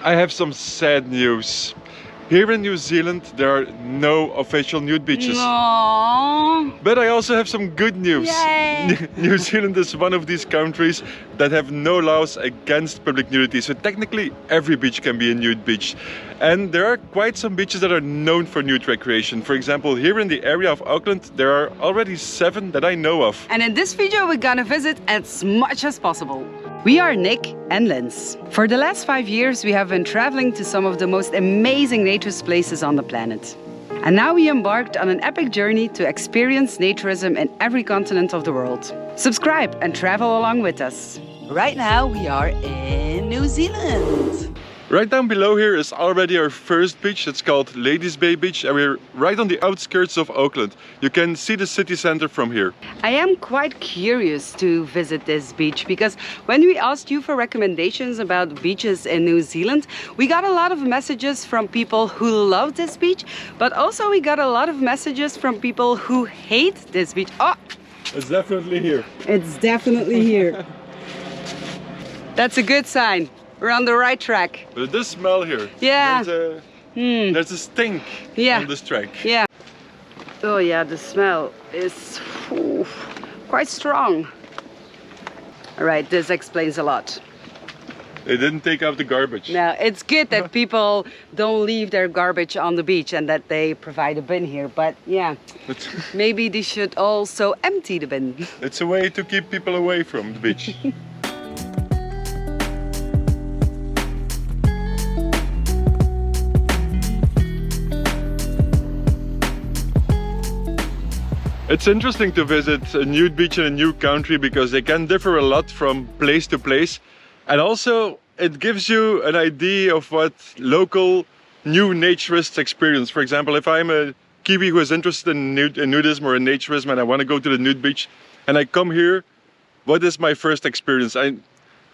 I have some sad news. Here in New Zealand there are no official nude beaches. No. But I also have some good news. Yay. New Zealand is one of these countries that have no laws against public nudity. So technically every beach can be a nude beach. And there are quite some beaches that are known for nude recreation. For example, here in the area of Auckland, there are already 7 that I know of. And in this video we're gonna visit as much as possible. We are Nick and Linz. For the last 5 years we have been traveling to some of the most amazing naturist places on the planet. And now we embarked on an epic journey to experience naturism in every continent of the world. Subscribe and travel along with us. Right now we are in New Zealand. Right down below here is already our first beach. It's called Ladies Bay Beach and we're right on the outskirts of Auckland. You can see the city center from here. I am quite curious to visit this beach because when we asked you for recommendations about beaches in New Zealand, we got a lot of messages from people who love this beach, but also we got a lot of messages from people who hate this beach. Oh! It's definitely here. It's definitely here. That's a good sign. We're on the right track. But it does smell here. Yeah. There's a stink on this track. Yeah. Oh yeah, the smell is quite strong. All right, this explains a lot. They didn't take out the garbage. No, it's good that people don't leave their garbage on the beach and that they provide a bin here. But yeah, maybe they should also empty the bin. It's a way to keep people away from the beach. It's interesting to visit a nude beach in a new country because they can differ a lot from place to place. And also it gives you an idea of what local new naturists experience. For example, if I'm a Kiwi who is interested in nudism or in naturism and I want to go to the nude beach and I come here, what is my first experience? I'm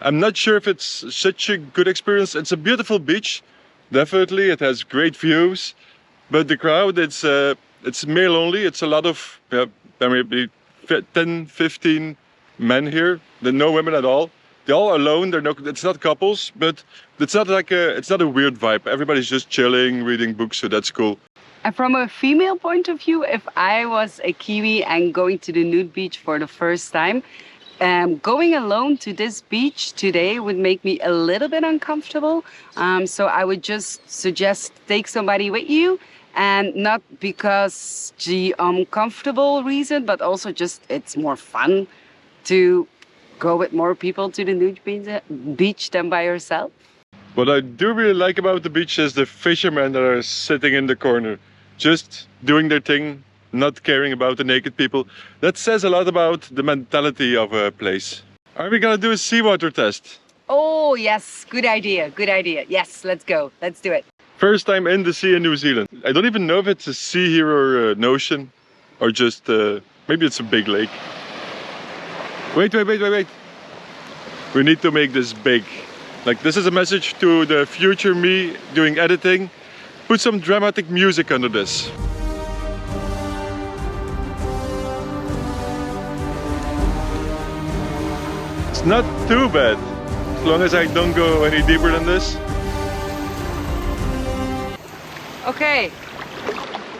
not sure if it's such a good experience. It's a beautiful beach, definitely. It has great views, but the crowd, it's male only. It's a lot of maybe 10, 15 men here. There are no women at all. They're all alone. It's not couples, but it's not a weird vibe. Everybody's just chilling, reading books, so that's cool. And from a female point of view, if I was a Kiwi and going to the nude beach for the first time, going alone to this beach today would make me a little bit uncomfortable. So I would just suggest take somebody with you. And not because the uncomfortable reason, but also just it's more fun to go with more people to the nude beach than by yourself. What I do really like about the beach is the fishermen that are sitting in the corner, just doing their thing, not caring about the naked people. That says a lot about the mentality of a place. Are we gonna do a seawater test? Oh yes, good idea, good idea. Yes, let's go, let's do it. First time in the sea in New Zealand. I don't even know if it's a sea here or an ocean, or just maybe it's a big lake. Wait. We need to make this big. Like, this is a message to the future me doing editing. Put some dramatic music under this. It's not too bad, as long as I don't go any deeper than this. Okay,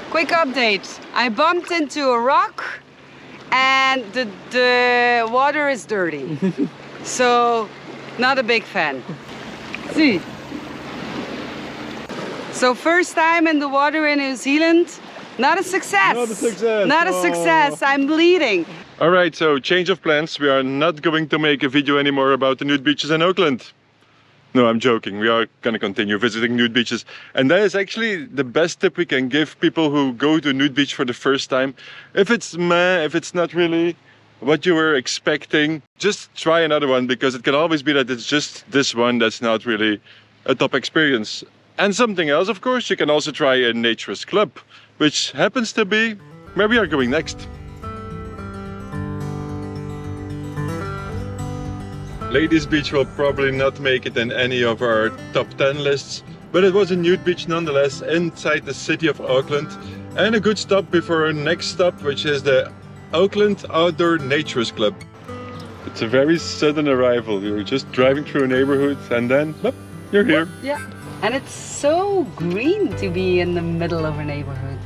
quick update. I bumped into a rock and the water is dirty. So, not a big fan. See. So first time in the water in New Zealand, not a success. Not a success. Not a success, I'm bleeding. Alright, so change of plans. We are not going to make a video anymore about the nude beaches in Auckland. No, I'm joking. We are gonna continue visiting nude beaches. And that is actually the best tip we can give people who go to a nude beach for the first time. If it's meh, if it's not really what you were expecting, just try another one, because it can always be that it's just this one that's not really a top experience. And something else, of course, you can also try a naturist club, which happens to be where we are going next. Ladies Beach will probably not make it in any of our top 10 lists, but it was a nude beach nonetheless inside the city of Auckland, and a good stop before our next stop, which is the Auckland Outdoor Naturist Club. It's a very sudden arrival. We were just driving through a neighborhood and then You're here. Yeah. And it's so green to be in the middle of a neighborhood.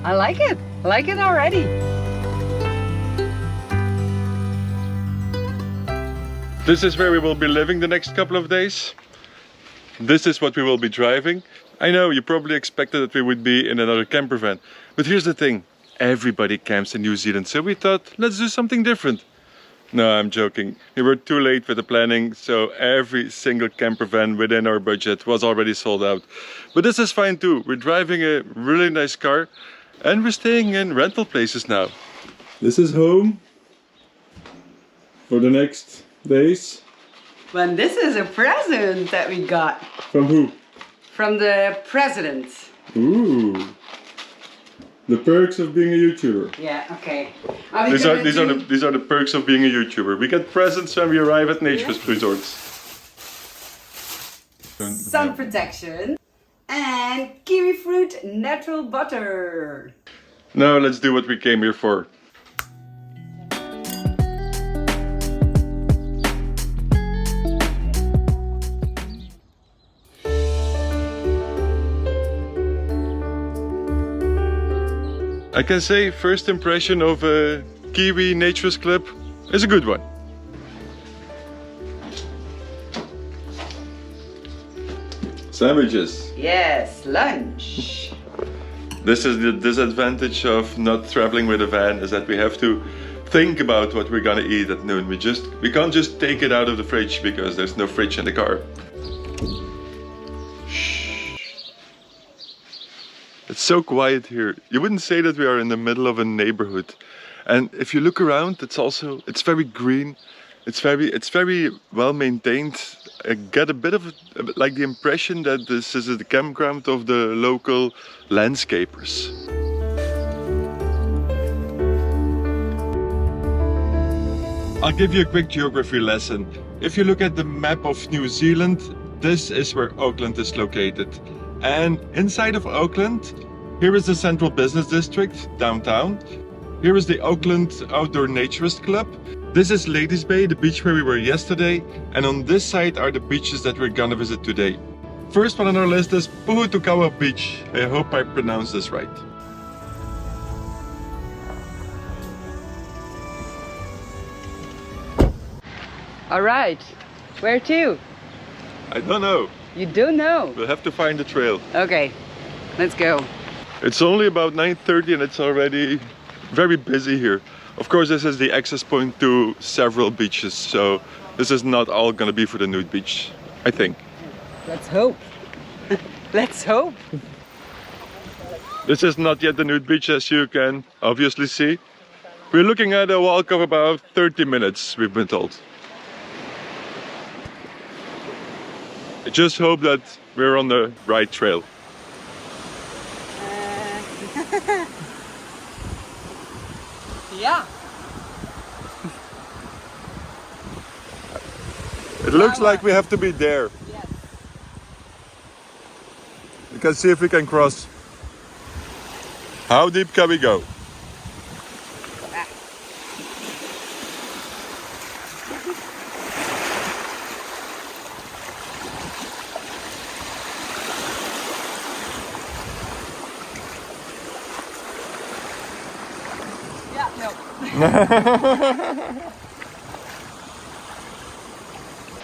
I like it. I like it already. This is where we will be living the next couple of days. This is what we will be driving. I know you probably expected that we would be in another camper van, but here's the thing. Everybody camps in New Zealand, so we thought, let's do something different. No, I'm joking. We were too late with the planning, so every single camper van within our budget was already sold out. But this is fine too. We're driving a really nice car and we're staying in rental places now. This is home for the next days. Well, this is a present that we got. From who? From the president. Ooh. The perks of being a YouTuber. Yeah, okay. These are the perks of being a YouTuber. We get presents when we arrive at Naturist resorts. Sun protection and kiwi fruit natural butter. Now let's do what we came here for. I can say first impression of a Kiwi Naturist Club is a good one. Sandwiches. Yes, lunch. This is the disadvantage of not traveling with a van, is that we have to think about what we're gonna eat at noon. We can't just take it out of the fridge because there's no fridge in the car. It's so quiet here. You wouldn't say that we are in the middle of a neighborhood. And if you look around, it's very green. It's very well maintained. I get a bit of like the impression that this is the campground of the local landscapers. I'll give you a quick geography lesson. If you look at the map of New Zealand, this is where Auckland is located. And inside of Auckland, here is the central business district, downtown. Here is the Auckland Outdoor Naturist Club. This is Ladies Bay, the beach where we were yesterday. And on this side are the beaches that we're gonna visit today. First one on our list is Puawa Beach. I hope I pronounced this right. All right, where to? I don't know. You don't know? We'll have to find the trail. Okay, let's go. It's only about 9:30 and it's already very busy here. Of course, this is the access point to several beaches, so this is not all gonna be for the Nude beach, I think. Let's hope. Let's hope. This is not yet the Nude beach, as you can obviously see. We're looking at a walk of about 30 minutes, we've been told. I just hope that we're on the right trail. Yeah. It looks like we have to be there. Yes. We can see if we can cross. How deep can we go?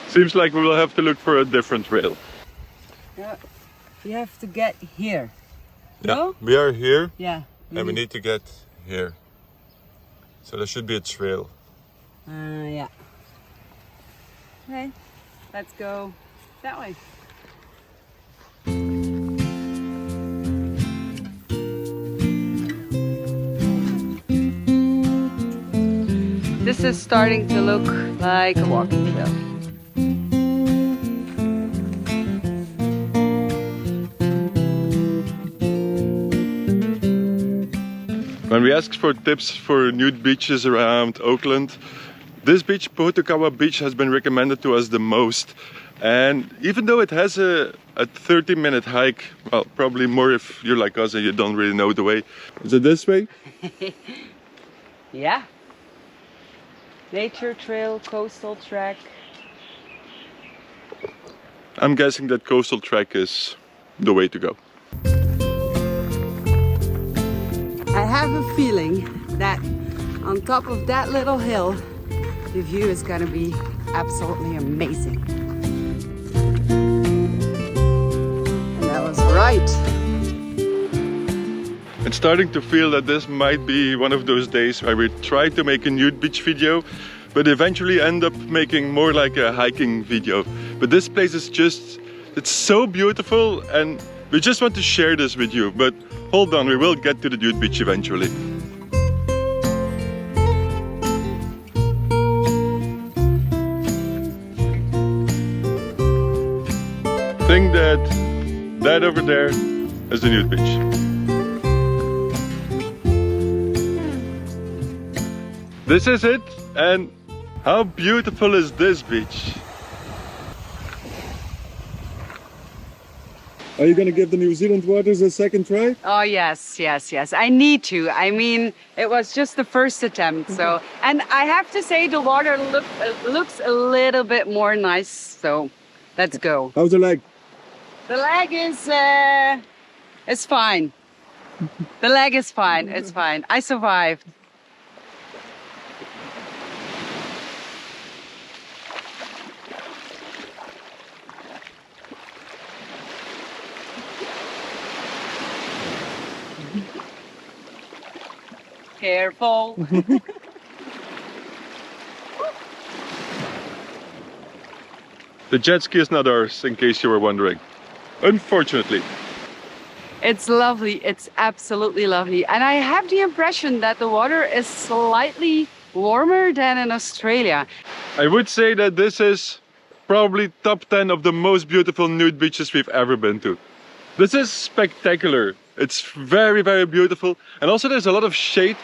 Seems like we will have to look for a different trail. Yeah, we have to get here. Yeah, No? we are here. Yeah. And we need to get here. So there should be a trail. Yeah. Okay, let's go that way. This is starting to look like a walking trail. When we asked for tips for nude beaches around Auckland, this beach, Puawa Beach, has been recommended to us the most. And even though it has a 30-minute hike, well, probably more if you're like us and you don't really know the way. Is it this way? Yeah. Nature trail, coastal track. I'm guessing that coastal track is the way to go. I have a feeling that on top of that little hill, the view is gonna be absolutely amazing. And that was right. I'm starting to feel that this might be one of those days where we try to make a nude beach video, but eventually end up making more like a hiking video. But this place is just, it's so beautiful and we just want to share this with you. But hold on, we will get to the nude beach eventually. I think that over there is the nude beach. This is it, and how beautiful is this beach? Are you gonna give the New Zealand waters a second try? Oh yes, yes, yes. I need to. I mean, it was just the first attempt. So, and I have to say the water looks a little bit more nice. So, let's go. How's the leg? The leg is it's fine. The leg is fine. It's fine. I survived. Careful. The jet ski is not ours, in case you were wondering. Unfortunately. It's lovely. It's absolutely lovely. And I have the impression that the water is slightly warmer than in Australia. I would say that this is probably top 10 of the most beautiful nude beaches we've ever been to. This is spectacular. It's very, very beautiful. And also there's a lot of shade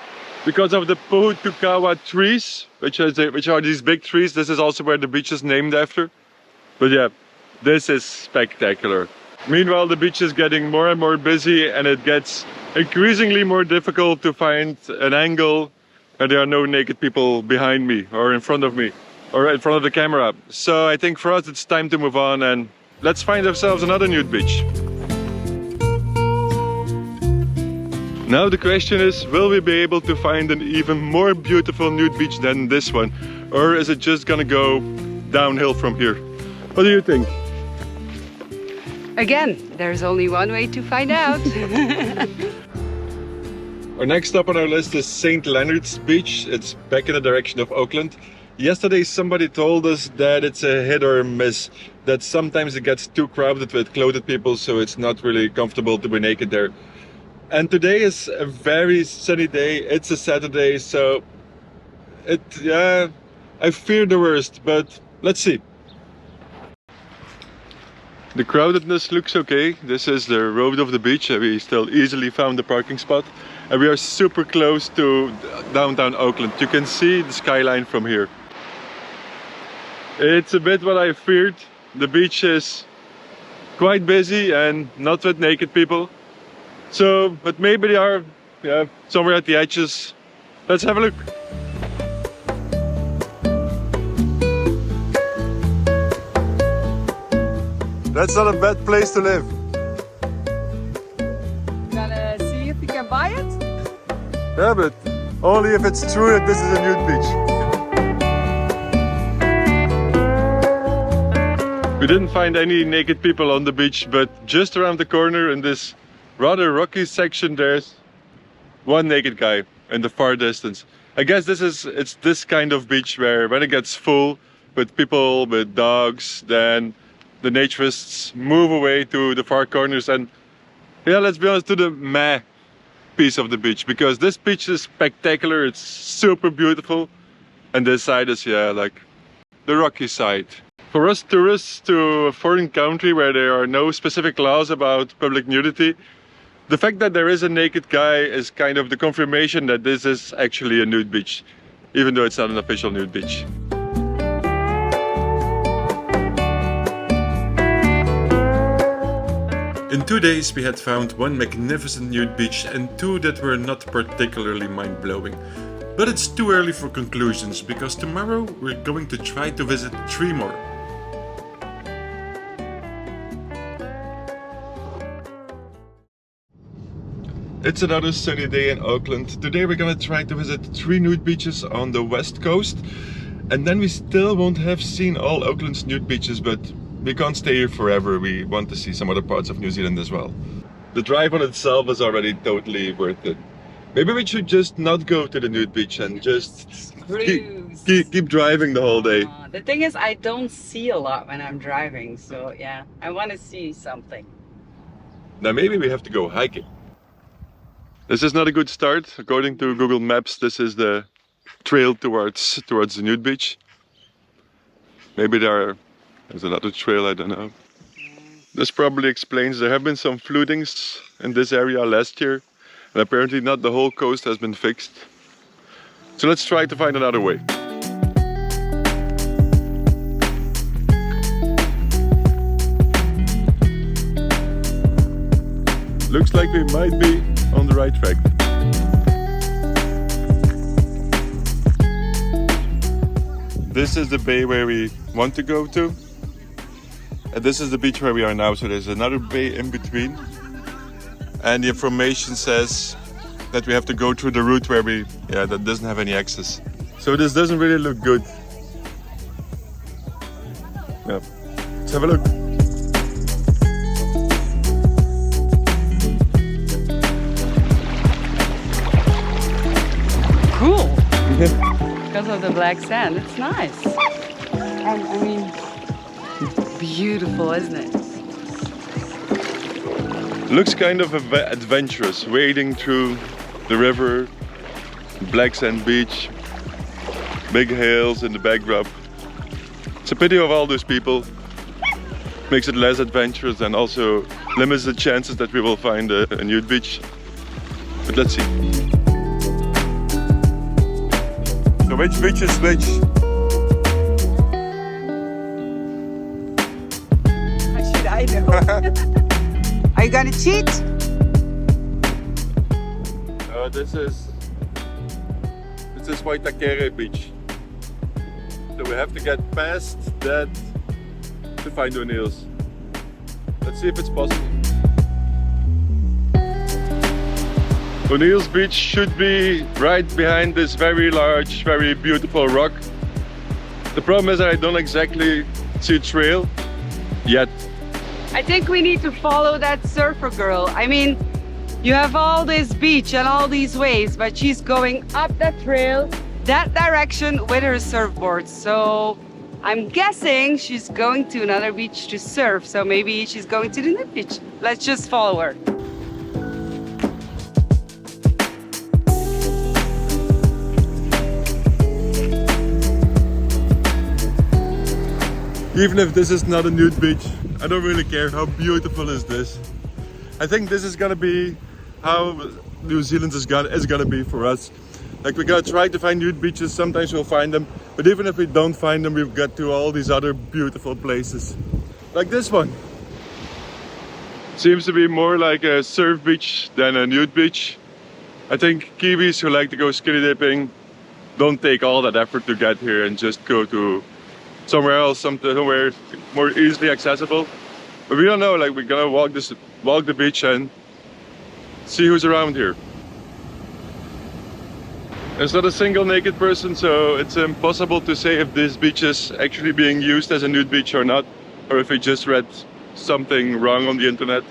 because of the Puawa trees, which are these big trees. This is also where the beach is named after. But yeah, this is spectacular. Meanwhile, the beach is getting more and more busy and it gets increasingly more difficult to find an angle where there are no naked people behind me or in front of me or in front of the camera. So I think for us it's time to move on and let's find ourselves another nude beach. Now the question is, will we be able to find an even more beautiful nude beach than this one? Or is it just gonna go downhill from here? What do you think? Again, there's only one way to find out. Our next stop on our list is St. Leonard's Beach. It's back in the direction of Auckland. Yesterday somebody told us that it's a hit or a miss, that sometimes it gets too crowded with clothed people, so it's not really comfortable to be naked there. And today is a very sunny day. It's a Saturday, so I fear the worst, but let's see. The crowdedness looks okay. This is the road of the beach and we still easily found the parking spot. And we are super close to downtown Auckland. You can see the skyline from here. It's a bit what I feared. The beach is quite busy and not with naked people. So, but maybe they are somewhere at the edges. Let's have a look. That's not a bad place to live. Gonna see if you can buy it? Yeah, but only if it's true that this is a nude beach. We didn't find any naked people on the beach, but just around the corner in this rather rocky section there's one naked guy in the far distance. I guess it's this kind of beach where when it gets full with people, with dogs, then the naturists move away to the far corners and yeah, let's be honest, to the meh piece of the beach, because this beach is spectacular, it's super beautiful, and this side is like the rocky side. For us tourists to a foreign country where there are no specific laws about public nudity, the fact that there is a naked guy is kind of the confirmation that this is actually a nude beach, even though it's not an official nude beach. In 2 days we had found one magnificent nude beach and two that were not particularly mind-blowing. But it's too early for conclusions, because tomorrow we're going to try to visit 3 more. It's another sunny day in Auckland. Today we're gonna try to visit 3 nude beaches on the west coast. And then we still won't have seen all Auckland's nude beaches, but we can't stay here forever. We want to see some other parts of New Zealand as well. The drive on itself is already totally worth it. Maybe we should just not go to the nude beach and just keep driving the whole day. The thing is, I don't see a lot when I'm driving, so yeah, I want to see something. Now maybe we have to go hiking. This is not a good start. According to Google Maps, this is the trail towards the nude beach. Maybe there's another trail, I don't know. This probably explains there have been some floodings in this area last year, and apparently not the whole coast has been fixed. So let's try to find another way. Looks like we might be on the right track. This is the bay where we want to go to. And this is the beach where we are now, so there's another bay in between. And the information says that we have to go through the route where that doesn't have any access. So this doesn't really look good. Yeah. Let's have a look. Cool. Because of the black sand, it's nice. I mean, beautiful, isn't it? Looks kind of adventurous, wading through the river, black sand beach, big hills in the backdrop. It's a pity of all those people. Makes it less adventurous and also limits the chances that we will find a nude beach. But let's see. So which beach is which? How should I know? Are you gonna cheat? This is Waitakere beach. So we have to get past that to find O'Neill's. Let's see if it's possible. O'Neill's beach should be right behind this very large, very beautiful rock. The problem is that I don't exactly see a trail yet. I think we need to follow that surfer girl. I mean, you have all this beach and all these ways, but she's going up that trail, that direction with her surfboard. So I'm guessing she's going to another beach to surf. So maybe she's going to the nude beach. Let's just follow her. Even if this is not a nude beach, I don't really care. How beautiful is this? I think this is gonna be how New Zealand is gonna be for us. Like, we're gonna try to find nude beaches, sometimes we'll find them, but even if we don't find them, we've got to all these other beautiful places. Like this one. Seems to be more like a surf beach than a nude beach. I think Kiwis who like to go skinny dipping don't take all that effort to get here and just go to somewhere else, somewhere more easily accessible. But we don't know, like, we're gonna walk the beach and see who's around here. There's not a single naked person, so it's impossible to say if this beach is actually being used as a nude beach or not, or if we just read something wrong on the internet.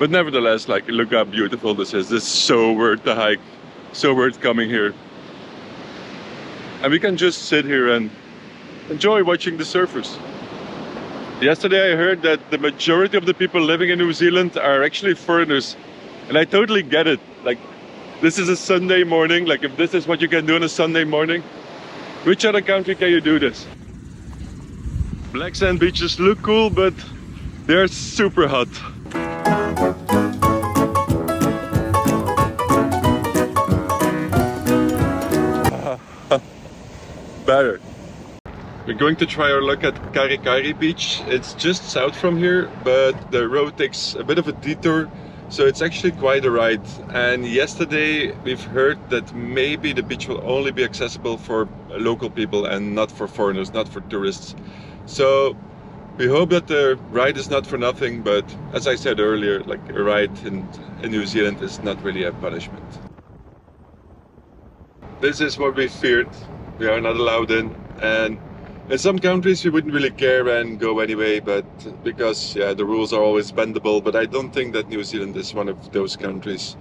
But nevertheless, like, look how beautiful this is. This is so worth the hike, so worth coming here. And we can just sit here and enjoy watching the surfers. Yesterday I heard that the majority of the people living in New Zealand are actually foreigners. And I totally get it. Like, this is a Sunday morning. Like, if this is what you can do on a Sunday morning, which other country can you do this? Black sand beaches look cool, but they're super hot. Better. We're going to try our luck at Karikari Beach. It's just south from here, but the road takes a bit of a detour, so it's actually quite a ride. And yesterday we've heard that maybe the beach will only be accessible for local people and not for foreigners, not for tourists. So We hope that the ride is not for nothing, but as I said earlier, like a ride in New Zealand is not really a punishment. This is what we feared. We are not allowed in, and in some countries we wouldn't really care and go anyway, but because the rules are always bendable. But I don't think that New Zealand is one of those countries.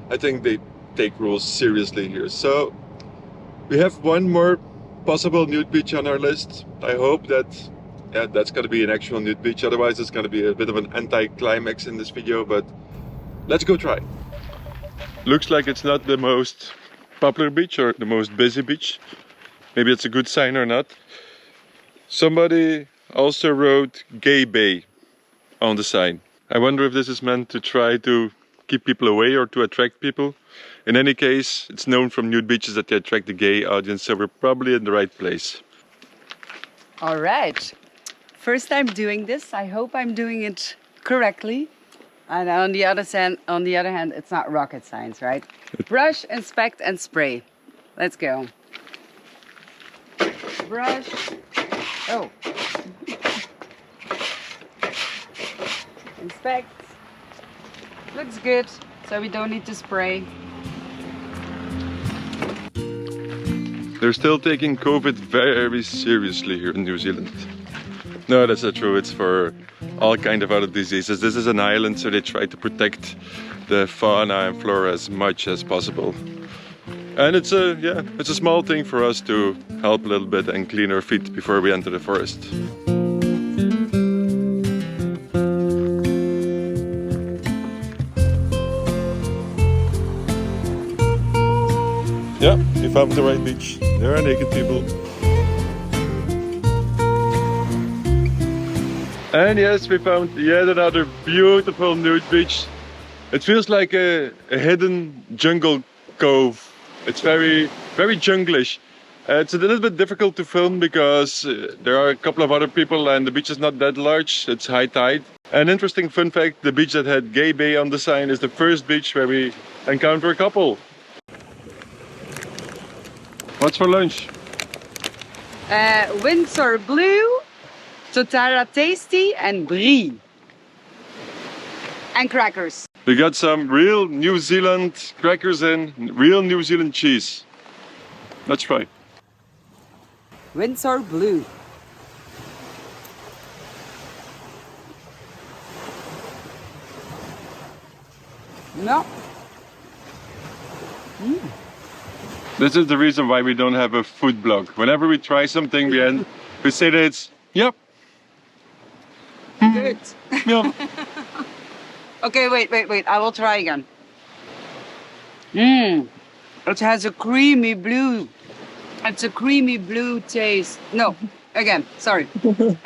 I think they take rules seriously here. So we have one more possible nude beach on our list. I hope that that's going to be an actual nude beach. Otherwise it's going to be a bit of an anti-climax in this video, but let's go try. Looks like it's not the most popular beach or the most busy beach. Maybe it's a good sign or not. Somebody also wrote Gay Bay on the sign. I wonder if this is meant to try to keep people away or to attract people. In any case, it's known from nude beaches that they attract the gay audience, so we're probably in the right place. All right. First time doing this. I hope I'm doing it correctly. And on the other hand, it's not rocket science, right? Brush, inspect, and spray. Let's go. Brush. Oh. Inspect. Looks good, so we don't need to spray. They're still taking COVID very seriously here in New Zealand. No, that's not true. It's for all kind of other diseases. This is an island, so they try to protect the fauna and flora as much as possible. And it's a small thing for us to help a little bit and clean our feet before we enter the forest. Yeah, you found the right beach. There are naked people. And yes, we found yet another beautiful nude beach. It feels like a hidden jungle cove. It's very junglish. It's a little bit difficult to film because there are a couple of other people and the beach is not that large. It's high tide. An interesting fun fact, the beach that had Gay Bay on the sign is the first beach where we encounter a couple. What's for lunch? Windsor Blue, Totara Tasty, and Brie. And crackers. We got some real New Zealand crackers and real New Zealand cheese. Let's try. Windsor Blue. No. This is the reason why we don't have a food blog. Whenever we try something, we say that it's, yep. Good. Yep. Okay, wait. I will try again. It has a creamy blue. It's a creamy blue taste. No, again, sorry.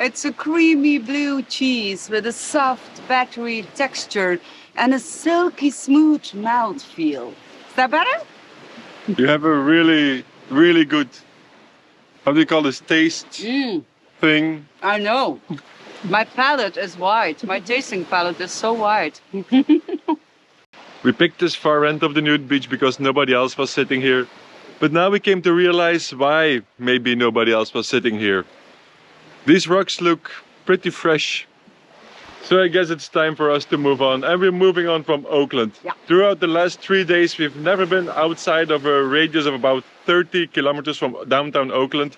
It's a creamy blue cheese with a soft, battery texture and a silky smooth mouthfeel. Is that better? You have a really good, how do you call this, taste thing? I know. My palate is wide. My tasting palate is so wide. We picked this far end of the nude beach because nobody else was sitting here. But now we came to realize why maybe nobody else was sitting here. These rocks look pretty fresh. So I guess it's time for us to move on. And we're moving on from Auckland. Yeah. Throughout the last 3 days, we've never been outside of a radius of about 30 kilometers from downtown Auckland.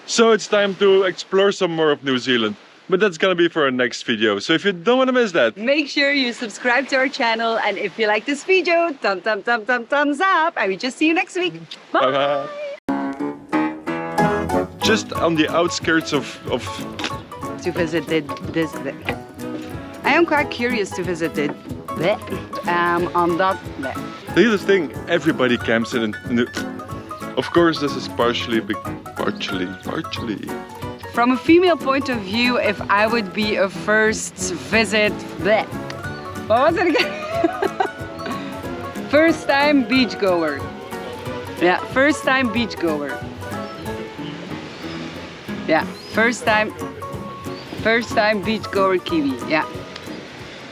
So it's time to explore some more of New Zealand. But that's gonna be for our next video. So if you don't want to miss that, Make sure you subscribe to our channel. And if you like this video, thumbs up. And we just see you next week. Bye. bye-bye. Just on the outskirts of To visit this. I am quite curious to visit it. On that. here's the thing, everybody camps in of course this is partially. From a female point of view, if I would be a first visit, what was it again? First time beachgoer. Yeah, first time beachgoer. Yeah, first time beachgoer Kiwi. Yeah.